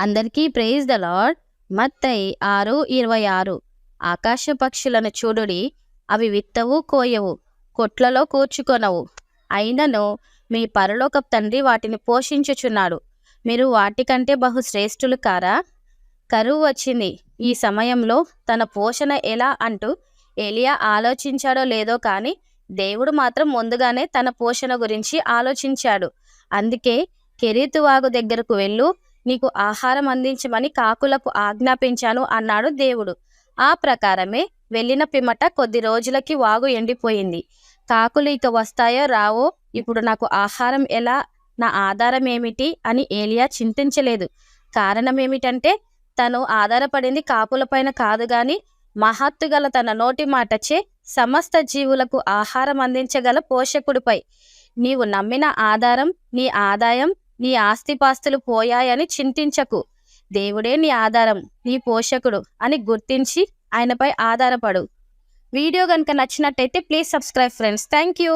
అందరికీ praise the lord. మత్తయి 6:26. ఆకాశ పక్షులను చూడుడి, అవి విత్తవు, కోయవు, కొట్లలో కూర్చుకొనవు, అయినను మీ పరలోకపు తండ్రి వాటిని పోషించుచున్నాడు. మీరు వాటికంటే బహుశ్రేష్ఠులు కారా? కరువు వచ్చింది. ఈ సమయంలో తన పోషణ ఎలా అంటూ ఏలియా ఆలోచించాడో లేదో కానీ దేవుడు మాత్రం ముందుగానే తన పోషణ గురించి ఆలోచించాడు. అందుకే కెరీతు వాగు దగ్గరకు వెళ్ళు, నీకు ఆహారం అందించమని కాకులకు ఆజ్ఞాపించాను అన్నాడు దేవుడు. ఆ ప్రకారమే వెళ్ళిన పిమ్మట కొద్ది రోజులకి వాగు ఎండిపోయింది. కాకులు ఇక వస్తాయో రావో, ఇప్పుడు నాకు ఆహారం ఎలా, నా ఆధారం ఏమిటి అని ఏలియా చింతించలేదు. కారణం ఏమిటంటే తను ఆధారపడింది కాకులపైన కాదు గాని మహత్తుగల తన నోటి మాటచే సమస్త జీవులకు ఆహారం అందించగల పోషకుడిపై. నీవు నమ్మిన ఆధారం, నీ ఆదాయం, నీ ఆస్తిపాస్తులు పోయాయని చింతించకు. దేవుడే నీ ఆధారం, నీ పోషకుడు అని గుర్తించి ఆయనపై ఆధారపడు. వీడియో కనుక నచ్చినట్టయితే please subscribe friends. Thank you.